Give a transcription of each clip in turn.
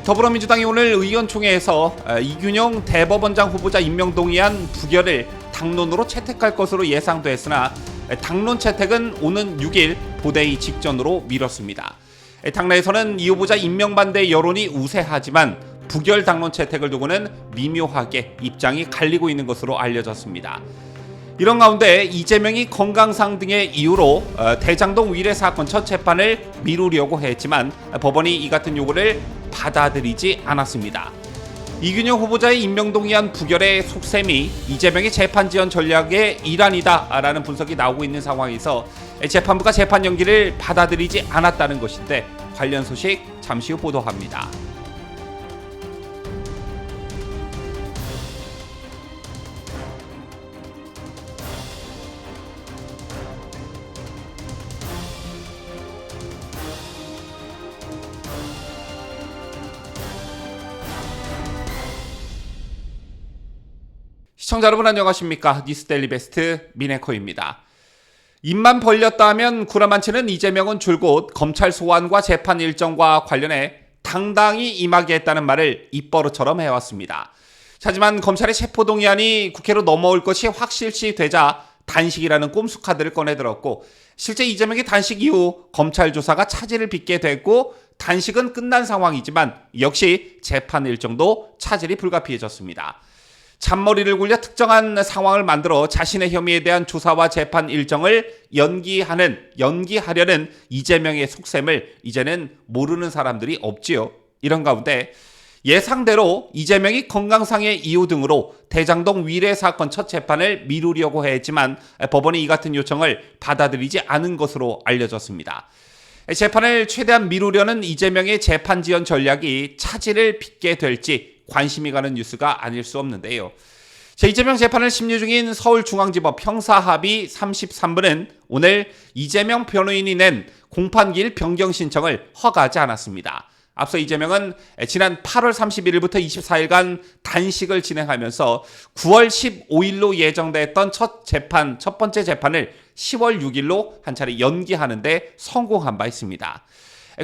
더불어민주당이 오늘 의원총회에서 이균용 대법원장 후보자 임명 동의안 부결을 당론으로 채택할 것으로 예상됐으나 당론 채택은 오는 6일 본회의 직전으로 미뤘습니다. 당내에서는 이 후보자 임명 반대 여론이 우세하지만 부결 당론 채택을 두고는 미묘하게 입장이 갈리고 있는 것으로 알려졌습니다. 이런 가운데 이재명이 건강상 등의 이유로 대장동 위례 사건 첫 재판을 미루려고 했지만 법원이 이 같은 요구를 받아들이지 않았습니다. 이균용 후보자의 임명동의안 부결의 속셈이 이재명의 재판 지연 전략의 일환이다라는 분석이 나오고 있는 상황에서 재판부가 재판 연기를 받아들이지 않았다는 것인데 관련 소식 잠시 후 보도합니다. 시청자 여러분 안녕하십니까? 뉴스데일리 베스트 미네코입니다. 입만 벌렸다 하면 구라만치는 이재명은 줄곧 검찰 소환과 재판 일정과 관련해 당당히 임하겠다는 말을 입버릇처럼 해왔습니다. 하지만 검찰의 체포동의안이 국회로 넘어올 것이 확실시 되자 단식이라는 꼼수 카드를 꺼내들었고 실제 이재명의 단식 이후 검찰 조사가 차질을 빚게 됐고 단식은 끝난 상황이지만 역시 재판 일정도 차질이 불가피해졌습니다. 잔머리를 굴려 특정한 상황을 만들어 자신의 혐의에 대한 조사와 재판 일정을 연기하려는 이재명의 속셈을 이제는 모르는 사람들이 없지요. 이런 가운데 예상대로 이재명이 건강상의 이유 등으로 대장동 위례 사건 첫 재판을 미루려고 했지만 법원이 이 같은 요청을 받아들이지 않은 것으로 알려졌습니다. 재판을 최대한 미루려는 이재명의 재판 지연 전략이 차질을 빚게 될지 관심이 가는 뉴스가 아닐 수 없는데요. 이재명 재판을 심리 중인 서울중앙지법 형사합의 33부는 오늘 이재명 변호인이 낸 공판기일 변경 신청을 허가하지 않았습니다. 앞서 이재명은 지난 8월 31일부터 24일간 단식을 진행하면서 9월 15일로 예정됐던 첫 번째 재판을 10월 6일로 한 차례 연기하는 데 성공한 바 있습니다.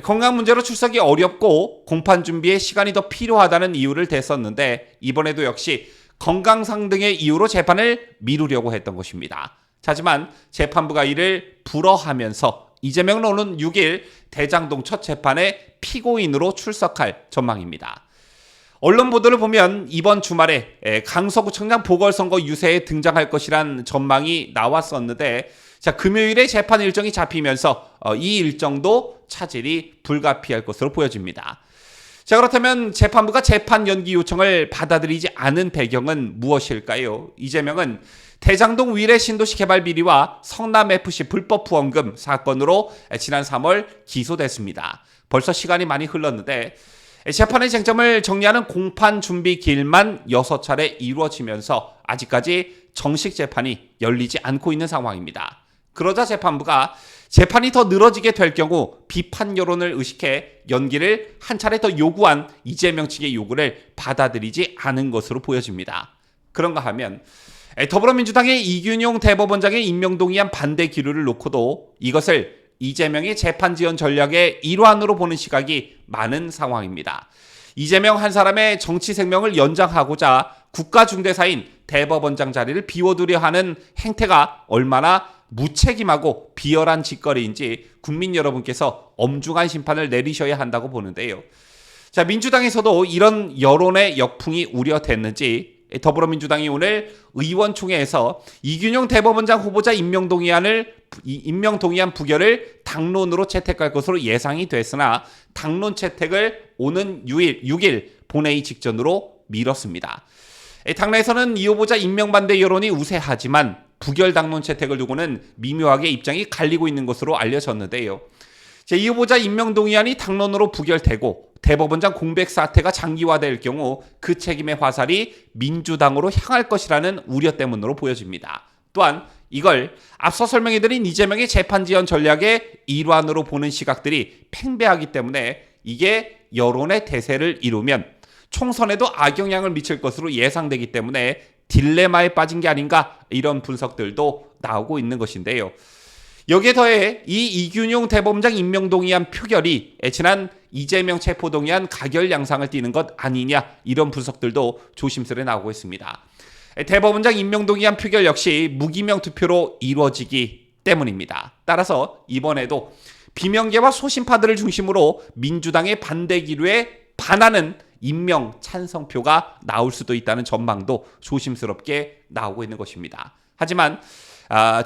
건강 문제로 출석이 어렵고 공판 준비에 시간이 더 필요하다는 이유를 댔었는데 이번에도 역시 건강상 등의 이유로 재판을 미루려고 했던 것입니다. 하지만 재판부가 이를 불허하면서 이재명은 오는 6일 대장동 첫 재판에 피고인으로 출석할 전망입니다. 언론 보도를 보면 이번 주말에 강서구청장 보궐선거 유세에 등장할 것이란 전망이 나왔었는데 금요일에 재판 일정이 잡히면서 이 일정도 차질이 불가피할 것으로 보여집니다. 그렇다면 재판부가 재판 연기 요청을 받아들이지 않은 배경은 무엇일까요? 이재명은 대장동 위례 신도시 개발 비리와 성남FC 불법 후원금 사건으로 지난 3월 기소됐습니다. 벌써 시간이 많이 흘렀는데 재판의 쟁점을 정리하는 공판 준비 기일만 6차례 이루어지면서 아직까지 정식 재판이 열리지 않고 있는 상황입니다. 그러자 재판부가 재판이 더 늘어지게 될 경우 비판 여론을 의식해 연기를 한 차례 더 요구한 이재명 측의 요구를 받아들이지 않은 것으로 보여집니다. 그런가 하면 더불어민주당의 이균용 대법원장의 임명동의안 반대 기류를 놓고도 이것을 이재명의 재판 지연 전략의 일환으로 보는 시각이 많은 상황입니다. 이재명 한 사람의 정치 생명을 연장하고자 국가중대사인 대법원장 자리를 비워두려 하는 행태가 얼마나 무책임하고 비열한 짓거리인지 국민 여러분께서 엄중한 심판을 내리셔야 한다고 보는데요. 민주당에서도 이런 여론의 역풍이 우려됐는지 더불어민주당이 오늘 의원총회에서 이균용 대법원장 후보자 임명동의안 부결을 당론으로 채택할 것으로 예상이 됐으나 당론 채택을 오는 6일 본회의 직전으로 미뤘습니다. 당내에서는 이 후보자 임명 반대 여론이 우세하지만 부결 당론 채택을 두고는 미묘하게 입장이 갈리고 있는 것으로 알려졌는데요. 이 후보자 임명 동의안이 당론으로 부결되고 대법원장 공백 사태가 장기화될 경우 그 책임의 화살이 민주당으로 향할 것이라는 우려 때문으로 보여집니다. 또한 이걸 앞서 설명해드린 이재명의 재판 지연 전략의 일환으로 보는 시각들이 팽배하기 때문에 이게 여론의 대세를 이루면 총선에도 악영향을 미칠 것으로 예상되기 때문에 딜레마에 빠진 게 아닌가 이런 분석들도 나오고 있는 것인데요. 여기에 더해 이 이균용 대법원장 임명동의안 표결이 지난 이재명 체포동의안 가결 양상을 띠는 것 아니냐, 이런 분석들도 조심스레 나오고 있습니다. 대법원장 임명동의안 표결 역시 무기명 투표로 이루어지기 때문입니다. 따라서 이번에도 비명계와 소신파들을 중심으로 민주당의 반대 기류에 반하는 임명 찬성표가 나올 수도 있다는 전망도 조심스럽게 나오고 있는 것입니다. 하지만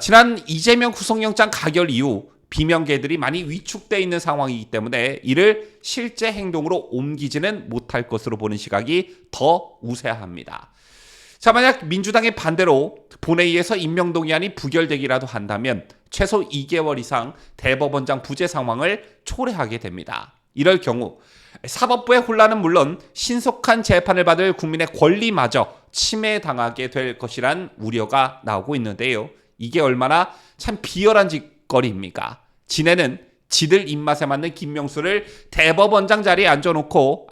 지난 이재명 구속영장 가결 이후 비명계들이 많이 위축되어 있는 상황이기 때문에 이를 실제 행동으로 옮기지는 못할 것으로 보는 시각이 더 우세합니다. 자, 만약 민주당의 반대로 본회의에서 임명동의안이 부결되기라도 한다면 최소 2개월 이상 대법원장 부재 상황을 초래하게 됩니다. 이럴 경우 사법부의 혼란은 물론 신속한 재판을 받을 국민의 권리마저 침해당하게 될 것이란 우려가 나오고 있는데요. 이게 얼마나 참 비열한 짓거리입니까? 지네는 지들 입맛에 맞는 김명수를 대법원장 자리에 앉혀놓고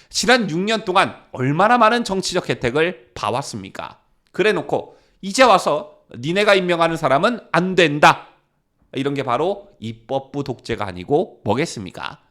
지난 6년 동안 얼마나 많은 정치적 혜택을 봐왔습니까? 그래놓고 이제 와서 니네가 임명하는 사람은 안 된다, 이런 게 바로 입법부 독재가 아니고 뭐겠습니까?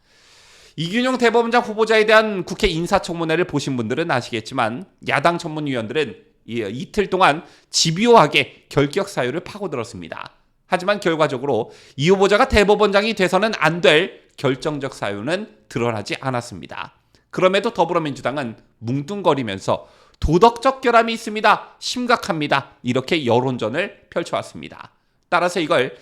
이균용 대법원장 후보자에 대한 국회 인사청문회를 보신 분들은 아시겠지만 야당 전문위원들은 이틀 동안 집요하게 결격 사유를 파고들었습니다. 하지만 결과적으로 이 후보자가 대법원장이 돼서는 안 될 결정적 사유는 드러나지 않았습니다. 그럼에도 더불어민주당은 뭉뚱거리면서 도덕적 결함이 있습니다, 심각합니다, 이렇게 여론전을 펼쳐왔습니다. 따라서 이걸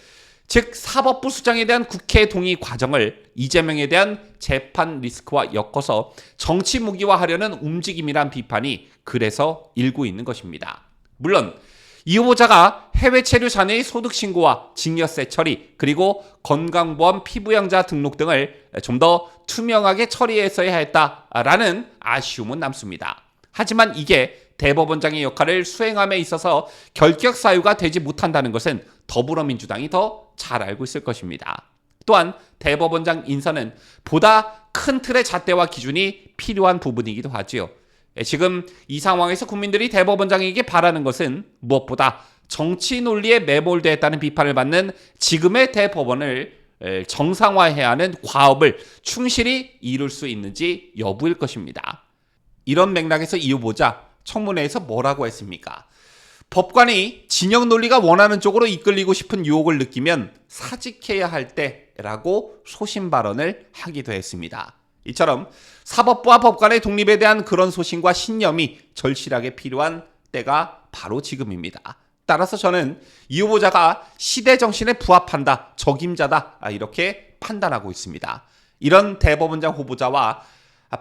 즉 사법부 수장에 대한 국회 동의 과정을 이재명에 대한 재판 리스크와 엮어서 정치 무기화하려는 움직임이란 비판이 그래서 일고 있는 것입니다. 물론 이 후보자가 해외 체류 자녀의 소득 신고와 증여세 처리, 그리고 건강보험 피부양자 등록 등을 좀 더 투명하게 처리했어야 했다라는 아쉬움은 남습니다. 하지만 이게 대법원장의 역할을 수행함에 있어서 결격 사유가 되지 못한다는 것은 더불어민주당이 더 잘 알고 있을 것입니다. 또한 대법원장 인선은 보다 큰 틀의 잣대와 기준이 필요한 부분이기도 하지요. 지금 이 상황에서 국민들이 대법원장에게 바라는 것은 무엇보다 정치 논리에 매몰되었다는 비판을 받는 지금의 대법원을 정상화해야 하는 과업을 충실히 이룰 수 있는지 여부일 것입니다. 이런 맥락에서 이 후보자 청문회에서 뭐라고 했습니까? 법관이 진영 논리가 원하는 쪽으로 이끌리고 싶은 유혹을 느끼면 사직해야 할 때라고 소신 발언을 하기도 했습니다. 이처럼 사법부와 법관의 독립에 대한 그런 소신과 신념이 절실하게 필요한 때가 바로 지금입니다. 따라서 저는 이 후보자가 시대 정신에 부합한다, 적임자다, 이렇게 판단하고 있습니다. 이런 대법원장 후보자와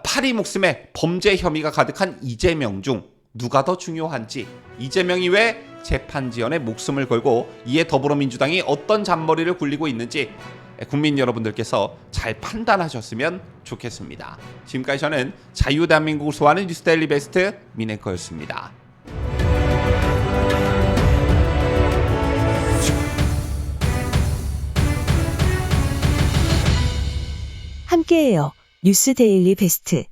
파리 목숨에 범죄 혐의가 가득한 이재명 중 누가 더 중요한지, 이재명이 왜 재판 지연에 목숨을 걸고 이에 더불어민주당이 어떤 잔머리를 굴리고 있는지 국민 여러분들께서 잘 판단하셨으면 좋겠습니다. 지금까지 저는 자유대한민국을 소화하는 뉴스데일리 베스트 민앵커였습니다. 함께해요. 뉴스데일리 베스트.